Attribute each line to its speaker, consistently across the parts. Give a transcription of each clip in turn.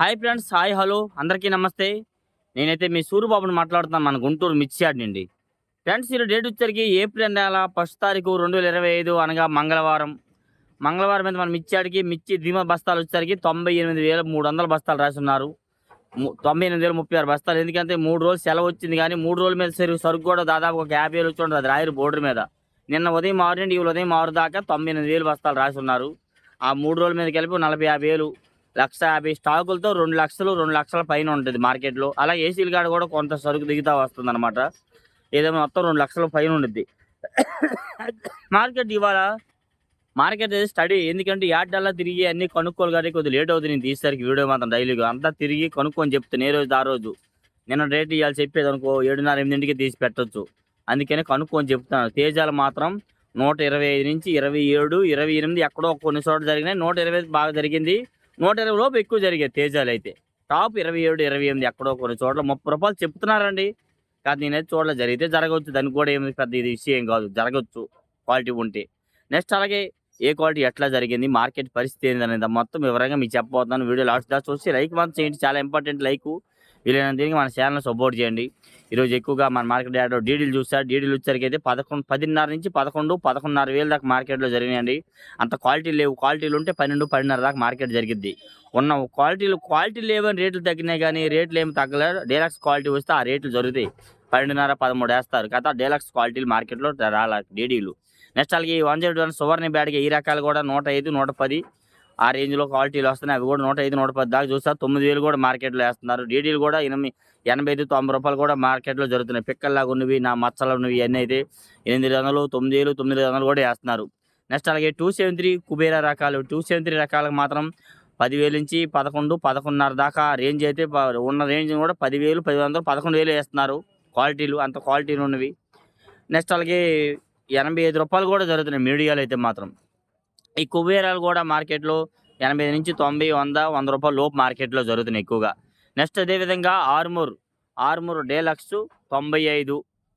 Speaker 1: Hi friends, hi hello అందరికీ నమస్తే. నేనైతే మీ సూరిబాబుని మాట్లాడుతున్నాను, మన గుంటూరు మిర్చి యార్డ్ నుండి. ఫ్రెండ్స్, ఈరోజు డేట్ వచ్చేసరికి ఏప్రిల్ నెల 1 తారీఖు 2025 అనగా మంగళవారం. మంగళవారం మీద మన మిర్చి యార్డ్కి మిర్చి ధీమా బస్తాలు వచ్చేసరికి 98,300 బస్తాలు రాసున్నారు. 98,036 బస్తాలు. ఎందుకంటే 3 రోజులు సెలవు వచ్చింది, కానీ 3 రోజుల మీద సరుకు కూడా దాదాపు ఒక 50,000 వచ్చి ఉంటుంది. అది రాయరు బోర్డర్ మీద. నిన్న ఉదయం 6 నుండి ఈ ఉదయం 6 దాకా 98,000 బస్తాలు రాసున్నారు. ఆ 3 రోజుల మీద కలిపి 40,000, 1,50,000 స్టాకులతో 2,00,000, 2,00,000 పైన ఉంటుంది మార్కెట్లో. అలా ఏసీలు కాడ కూడా కొంత సరుకు దిగుతా వస్తుంది అనమాట. ఏదేమో మొత్తం 2,00,000 పైన ఉంటుంది మార్కెట్ ఇవాళ. మార్కెట్ అయితే స్టడీ, ఎందుకంటే యార్డల్లా తిరిగి అన్ని కనుక్కోవాలి కానీ కొద్దిగా లేట్ అవుతుంది. నేను తీసేసరికి వీడియో మాత్రం డైలీగా అంతా తిరిగి కనుక్కొని చెప్తాను. ఏ రోజు ఆ రోజు నిన్న రేట్ ఇవ్వాలి చెప్పేది అనుకో 7:30, 8ంటికి తీసి పెట్టచ్చు. అందుకని కనుక్కొని చెప్తాను. తేజాలు మాత్రం 125 నుంచి 27, 28 ఎక్కడో కొన్ని చోట్ల జరిగినాయి. 125 బాగా జరిగింది. 120 లోపు ఎక్కువ జరిగాయి తేజాలు అయితే. టాప్ 27, 28 ఎక్కడో కొన్ని చోట్ల 30 రూపాయలు చెప్తున్నారండి. కాదు, నేనైతే చూడలేదు. జరిగితే జరగవచ్చు, దానికి కూడా ఏమి పెద్ద ఇది విషయం కాదు, జరగచ్చు క్వాలిటీ ఉంటే. నెక్స్ట్ అలాగే ఏ క్వాలిటీ ఎట్లా జరిగింది, మార్కెట్ పరిస్థితి ఏంది అనేది మొత్తం వివరంగా మీకు చెప్పబోతున్నాను. వీడియో లాస్ట్ దాకా చూసి లైక్ మాత్రం చేయండి, చాలా ఇంపార్టెంట్ లైక్. వీలైనంత దీనికి మన ఛానల్ సపోర్ట్ చేయండి. ఈరోజు ఎక్కువగా మన మార్కెట్ యార్డ్లో డీడీలు చూస్తారు. డీడీలు వచ్చేసరికి అయితే 10:30 నుంచి 11, 11,500 వేలు దాకా మార్కెట్లో జరిగినాయండి. అంత క్వాలిటీ లేవు. క్వాలిటీలు ఉంటే 12, 12,500 దాకా మార్కెట్ జరిగిద్ది. ఉన్న క్వాలిటీ లేవని రేట్లు తగ్గినాయి, కానీ రేట్లు ఏమి తగ్గలేదు. డీలక్స్ క్వాలిటీ వస్తే ఆ రేట్లు జరుగుతాయి. 12.5, 13 వేస్తారు కదా. డీలక్స్ క్వాలిటీలు మార్కెట్లో రాలే డీడీలు. నెక్స్ట్ అలాగే 101 సువర్ణ బ్యాడ్గా ఈ రకాలు కూడా 105, 110 ఆ రేంజ్లో క్వాలిటీలు వస్తున్నాయి. అవి కూడా 105, 110 దాకా చూస్తారు. 9,000 కూడా మార్కెట్లో వేస్తున్నారు. డీడీలు కూడా 85, 90 రూపాయలు కూడా మార్కెట్లో జరుగుతున్నాయి. పిక్కల్లాగా ఉన్నవి, నా మచ్చలు ఉన్నవి ఇవన్నీ అయితే 800, 9,000, 9,500 కూడా వేస్తున్నారు. నెక్స్ట్ అలాగే 273 కుబేరా రకాలు. 273 రకాలకు మాత్రం 10,000 నుంచి 11, 11.5 దాకా రేంజ్ అయితే ఉన్న రేంజ్ కూడా 10,000, 10,100, 11,000 వేస్తున్నారు. క్వాలిటీలు అంత క్వాలిటీలు ఉన్నవి. నెక్స్ట్ అలాగే 85 రూపాయలు కూడా జరుగుతున్నాయి మీడియాలు అయితే మాత్రం. ఈ కుబేరాలు కూడా మార్కెట్లో 85 నుంచి 90, 100, 100 రూపాయల లోపు మార్కెట్లో జరుగుతున్నాయి ఎక్కువగా. నెక్స్ట్ అదేవిధంగా ఆర్మూర్ డీలక్స్ 95,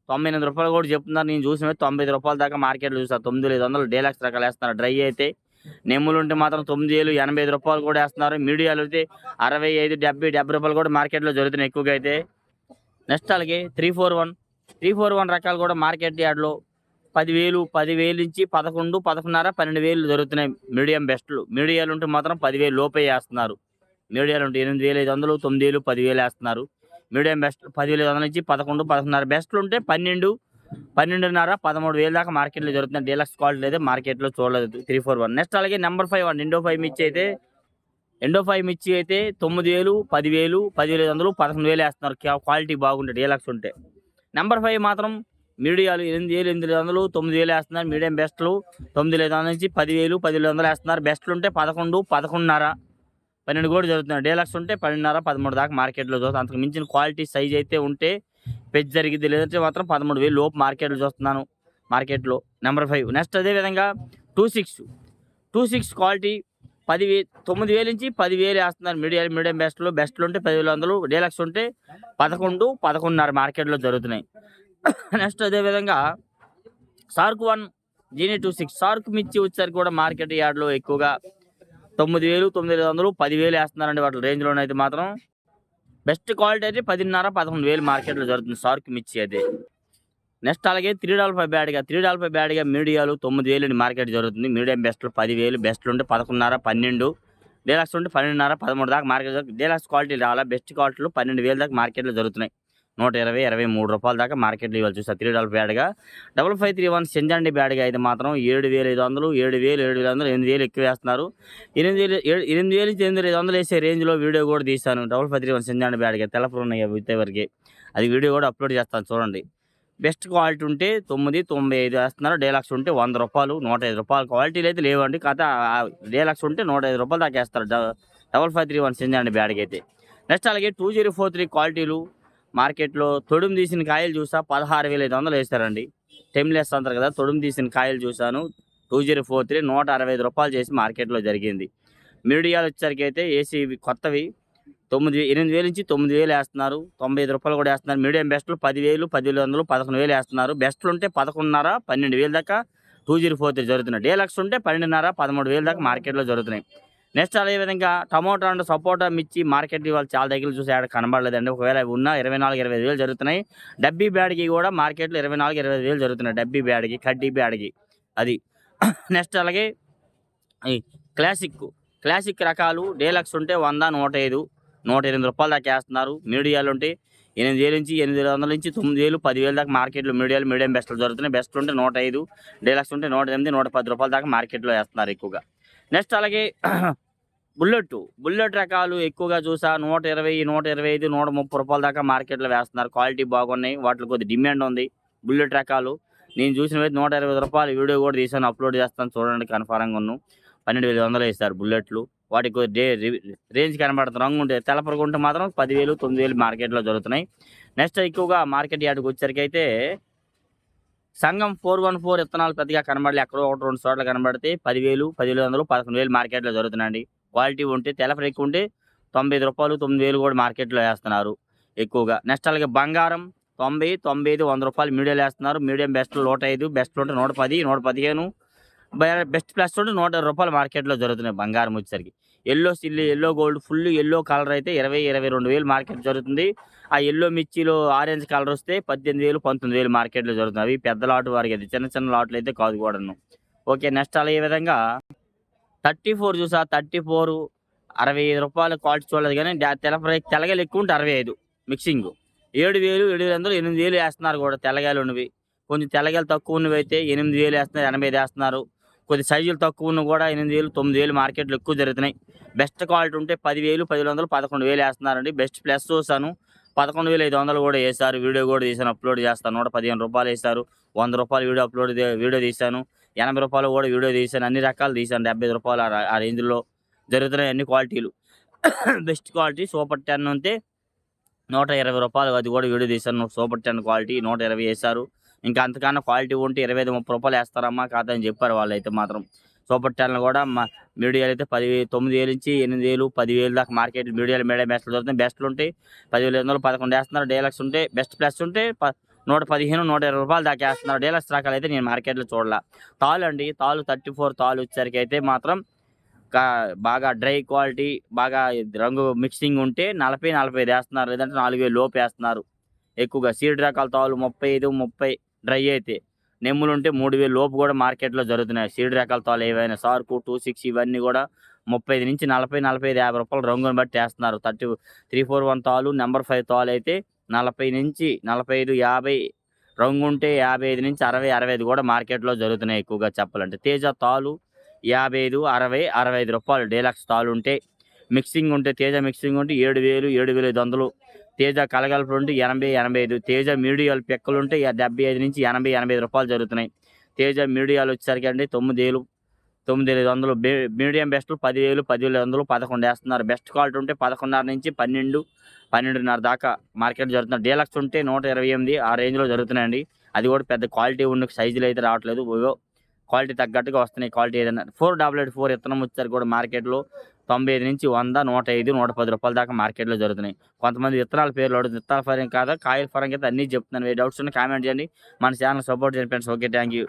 Speaker 1: 98 రూపాయలు కూడా చెప్తున్నారు. నేను చూసిన 95 రూపాయల దాకా మార్కెట్లో చూసాను. 9,500 డీలక్స్ రకాలు వేస్తున్నారు. డ్రై అయితే నెమ్ములు ఉంటే మాత్రం 9,000, 85 రూపాయలు కూడా వేస్తున్నారు. మీడియాలు అయితే 65, 70 రూపాయలు కూడా మార్కెట్లో జరుగుతున్నాయి ఎక్కువగా అయితే. నెక్స్ట్ అలాగే 341 రకాలు కూడా మార్కెట్ యార్డ్లో 10,000 నుంచి 11, 11.5, 12,000 జరుగుతున్నాయి. మీడియం బెస్ట్లు. మీడియాలు ఉంటే మాత్రం 10,000 లోపే వేస్తున్నారు. మీడియాలు ఉంటే 8,500, 9,000, 10,000 వేస్తున్నారు. మీడియం బెస్ట్ 10,500 నుంచి 11, 11.5. బెస్ట్లు ఉంటే 12, 12.5, 13,000 దాకా మార్కెట్లో జరుగుతున్నాయి. డీలక్స్ క్వాలిటీ అయితే మార్కెట్లో చూడలేదు 341. నెక్స్ట్ అలాగే నెంబర్ 5 ఇండో 5 మిర్చి అయితే 9,000, 10,000, 10,500, 11,000 వేస్తున్నారు. క్వాలిటీ బాగుంటే డీలక్స్ ఉంటే. నెంబర్ 5 మాత్రం మీడియాలు 8,000, 9,000 వేస్తున్నారు. మీడియం బెస్ట్లు 9,500 నుంచి 10,000, 10,500 వేస్తున్నారు. బెస్ట్లు ఉంటే 11, 11.5, 12 కూడా జరుగుతున్నారు. డీలక్స్ ఉంటే 12.5, 13 దాకా మార్కెట్లో చూస్తాను. అంతకు మించిన క్వాలిటీ సైజ్ అయితే ఉంటే పెద్ద జరిగింది, లేదంటే మాత్రం 13,000 లోపు మార్కెట్లో చూస్తున్నాను మార్కెట్లో నెంబర్ 5. నెక్స్ట్ అదేవిధంగా 26 క్వాలిటీ 9,000 నుంచి 10,000 వేస్తున్నారు. మీడియం బెస్ట్లు ఉంటే 10,500, డీలక్స్ ఉంటే 11, 11.5 మార్కెట్లో జరుగుతున్నాయి. నెక్స్ట్ అదేవిధంగా సార్క్ 1 జీనీ 26 సార్క్ మిర్చి వచ్చేసరికి కూడా మార్కెట్ యార్డ్లో ఎక్కువగా 9,000, 9,500, 10,000 వేస్తున్నారండి. వాటి రేంజ్లోనైతే మాత్రం బెస్ట్ క్వాలిటీ అయితే 10.5, 11,000 మార్కెట్లో జరుగుతుంది సార్క్ మిర్చి అయితే. నెక్స్ట్ అలాగే 3.5 బ్యాడ్గా మీడియాలు 9,000 మార్కెట్ జరుగుతుంది. మీడియం బెస్ట్లు 10,000, బెస్ట్లు ఉంటే 11.5, 12, డీలక్స్ ఉంటే 12.5, 13 దాకా మార్కెట్ జరుగుతుంది. డీలక్స్ క్వాలిటీ రాలా. బెస్ట్ క్వాలిటీలు 12,000 దాకా మార్కెట్లో జరుగుతున్నాయి. 120, 23 రూపాయల దాకా మార్కెట్లో ఇవ్వాలి చూస్తారు. 3.5 బ్యాడ్గా 5531 సెంజండి బ్యాడ్గా అయితే మాత్రం 7,500, 7,500, 8,000 ఎక్కువ వేస్తున్నారు. 8,000 నుంచి 8,500 వేసే రేంజ్లో వీడియో కూడా తీశాను. 5531 సెంజండి బ్యాడ్గా తెల్లపురు ఉన్నాయి వరకు. అది వీడియో కూడా అప్లోడ్ చేస్తాను చూడండి. బెస్ట్ క్వాలిటీ ఉంటే 9.95 వేస్తున్నారు. డీలక్స్ ఉంటే 100 రూపాయలు, 105 రూపాయలు. క్వాలిటీలు అయితే లేవండి. కాకపోతే డీలక్స్ ఉంటే 105 రూపాయలు దాకా వేస్తారు 5531 సెంజండి బ్యాడ్గా అయితే. నెక్స్ట్ అలాగే 2043 క్వాలిటీలు మార్కెట్లో తొడుము తీసిన కాయలు చూసా 16,500 వేస్తారండి. టెమ్లెస్ అంటారు కదా, తొడుము తీసిన కాయలు చూశాను. 2043 165 రూపాయలు చేసి మార్కెట్లో జరిగింది. మీడియాలు వచ్చేసరికి అయితే ఏసీ కొత్తవి 8,000 నుంచి 9,000 వేస్తున్నారు. 95 రూపాయలు కూడా వేస్తున్నారు. మీడియం బెస్ట్లు 10,000, 10,500, 11,000 వేస్తున్నారు. బెస్ట్లు ఉంటే 11.5, 12,000 దాకా 2043 జరుగుతున్నాయి. డీలక్స్ ఉంటే 12.5, 13,000 దాకా మార్కెట్లో జరుగుతున్నాయి. నెక్స్ట్ అదేవిధంగా టమోటా అండ్ సపోటా మిర్చి మార్కెట్ ఇవాళ చాలా దగ్గర చూసి ఆడ కనబడలేదండి. ఒకవేళ అవి ఉన్నా 24, 25 వేలు జరుగుతున్నాయి. డబ్బీ బ్యాడ్‌కి కూడా మార్కెట్‌లో 24, 25 వేలు జరుగుతున్నాయి. డబ్బీ బ్యాడ్‌కి, కడ్డీ బ్యాడ్‌కి అది. నెక్స్ట్ అలాగే ఈ క్లాసిక్ రకాలు డీలక్స్ ఉంటే 100, 105, రూ. 108 దాకా ఏస్తున్నారు. మీడియాలు ఉంటే 8,000 నుంచి 8,500 నుంచి 9,000, 10,000 దాకా మార్కెట్‌లో మీడియం బెస్ట్‌లు జరుగుతున్నాయి. బెస్ట్‌లు ఉంటే 105, డీలక్స్ ఉంటే 108, రూ. 110 దాకా మార్కెట్‌లో ఏస్తున్నారు ఎక్కువగా. నెక్స్ట్ అలాగే బుల్లెట్ రకాలు ఎక్కువగా చూసా 120, 125, రూ. 130 దాకా మార్కెట్‌లో వేస్తున్నారు. క్వాలిటీ బాగున్నాయి. వాటిలో కొద్ది డిమాండ్ ఉంది. బుల్లెట్ రకాలు నేను చూసినవైతే రూ. 120 వీడియో కూడా తీసాను, అప్లోడ్ చేస్తాను చూడండి కన్ఫర్మ్‌గాను. 12,500 వేశారు బుల్లెట్లు. వాటికి కొద్ది రేంజ్ కనబడుతుంది. రంగు ఉంటే తెల్లపరగుంటే మాత్రం 10,000, 9,000 మార్కెట్‌లో జరుగుతున్నాయి. నెక్స్ట్ ఎక్కువగా మార్కెట్ యార్డ్‌కి వచ్చేసరికైతే సంఘం 414 విత్తనాలు పెద్దగా కనబడలే. ఎక్కడో 1, 2 చోట్ల కనబడితే 10,000, 10,500, 11,000 మార్కెట్‌లో జరుగుతున్నాయండి. క్వాలిటీ ఉంటే తెల్లపర ఎక్కువ ఉంటే రూ. 95, 9,000 కూడా మార్కెట్‌లో వేస్తున్నారు ఎక్కువగా. నెక్స్ట్ అలాగే బంగారం 90, 95, రూ. 100 మీడియాలో వేస్తున్నారు. మీడియం బెస్ట్‌లు 105, బెస్ట్‌లు ఉంటే 110, 115, బెస్ట్ ప్లస్ ఉంటే రూ. 120 మార్కెట్‌లో జరుగుతున్నాయి బంగారం వచ్చేసరికి. Yellow gold full yellow colour అయితే 20, 22,000 మార్కెట్ జరుగుతుంది. ఆ యెల్లో మిర్చిలో ఆరెంజ్ కలర్ వస్తే 18,000, 19,000 మార్కెట్‌లో జరుగుతుంది. అవి పెద్ద లాట్ వారికి, అది చిన్న లాట్లు అయితే కాదు కూడాను. ఓకే. నెక్స్ట్ అలా ఈ విధంగా 34 చూసా 34, రూ. 65 క్వాలిటీ చూడలేదు కానీ తెల్లగాయలు ఎక్కువ ఉంటే 65 మిక్సింగ్. 7,000, 7,500, 8,000 వేస్తున్నారు కూడా తెల్లగాయలు ఉన్నవి. కొంచెం తెల్లగాయలు తక్కువ ఉన్నవి అయితే 8,000 వేస్తున్నారు, 85 వేస్తున్నారు. కొద్ది సైజులు తక్కువ ఉన్నవి కూడా 8,000, 9,000 మార్కెట్లు ఎక్కువ జరుగుతున్నాయి. బెస్ట్ క్వాలిటీ ఉంటే 10,000, 10,100, 11,000 వేస్తున్నారండి. బెస్ట్ ప్లస్ చూసాను 11,500 కూడా వేశారు. వీడియో కూడా తీసాను, అప్లోడ్ చేస్తాను. రూ. 115 వేశారు. రూ. 100 వీడియో తీశాను. రూ. 80 కూడా వీడియో తీశాను. అన్ని రకాలు తీశాను. రూ. 75 ఆ రేంజ్‌లో జరుగుతున్నాయి అన్ని క్వాలిటీలు. బెస్ట్ క్వాలిటీ సూపర్ 10 ఉంటే రూ. 120, అది కూడా వీడియో తీశాను. సూపర్ 10 క్వాలిటీ 120 వేశారు. ఇంకా అంతకన్నా క్వాలిటీ ఉంటే రూ. 25, 30 వేస్తారమ్మా కాదని చెప్పారు వాళ్ళైతే మాత్రం. సూపర్ 10 కూడా మీడియాలు అయితే 9,000 నుంచి 8,000, 10,000 దాకా మార్కెట్ మీడియం బెస్ట్‌లు దొరుకుతాయి. బెస్ట్‌లు ఉంటాయి 10,500, 11 వేస్తున్నారు. డీలక్స్ ఉంటే బెస్ట్ ప్లస్ ఉంటే 115, రూ. 120 దాకా వేస్తున్నారు. డీలక్స్ రకాలు అయితే నేను మార్కెట్‌లో చూడలా. తాలు 34 తాలు వచ్చేసరికి అయితే మాత్రం బాగా డ్రై క్వాలిటీ, బాగా రంగు మిక్సింగ్ ఉంటే 40, 45 వేస్తున్నారు. లేదంటే 4,000 లోపు వేస్తున్నారు. ఎక్కువగా సీడ్ రకాల తాలు 35, 30 డ్రై అయితే. నెమ్ములుంటే 3,000 లోపు కూడా మార్కెట్‌లో జరుగుతున్నాయి. సీడ్ రకాల తాలు ఏవైనా సార్కు, 26 ఇవన్నీ కూడా 35 నుంచి 40, 45, రూ. 50 రంగుని బట్టి వేస్తున్నారు. 341 తాలు నంబర్ 5 తాలు అయితే 40 నుంచి 45, 50 రంగు ఉంటే 55 నుంచి 60, 65 కూడా మార్కెట్‌లో జరుగుతున్నాయి ఎక్కువగా చెప్పాలంటే. తేజ తాలు 55, 60, రూ. 65 డీలక్స్ తాలు ఉంటే. మిక్సింగ్ ఉంటే తేజ మిక్సింగ్ ఉంటే 7,000, 7,500. తేజ కలగలుపులు ఉంటే 80, 85. తేజ మీడియాలు పిక్కలుంటే 75 నుంచి 80, 85 జరుగుతున్నాయి. తేజ మీడియాలు వచ్చేసరికి అండి 9,000, 9,500. మీడియం బెస్ట్‌లు 10,000, 10,500, 11 వేస్తున్నారు. బెస్ట్ క్వాలిటీ ఉంటే 11.5 నుంచి 12, 12.5 దాకా మార్కెట్ జరుగుతుంది. డీలక్స్ ఉంటే 128 ఆ రేంజ్‌లో జరుగుతున్నాయండి. అది కూడా పెద్ద క్వాలిటీ ఉన్న సైజులు అయితే రావట్లేదు. క్వాలిటీ తగ్గట్టుగా వస్తున్నాయి. క్వాలిటీ ఏదైనా 488 విత్తనం వచ్చేసరికి కూడా మార్కెట్‌లో 95 నుంచి 100, 105, రూ. 110 దాకా మార్కెట్‌లో జరుగుతున్నాయి. కొంతమంది విత్తనాల పేర్లు అడుగుతున్నారు. విత్తనాల పరంగా కాదా కాయల పరంగా అయితే అన్నీ చెప్తున్నాను. ఏ డౌట్స్ ఉన్నా కామెంట్ చేయండి. మన ఛానల్ సపోర్ట్ చేయండి ఫ్రెండ్స్. ఓకే. Thank you.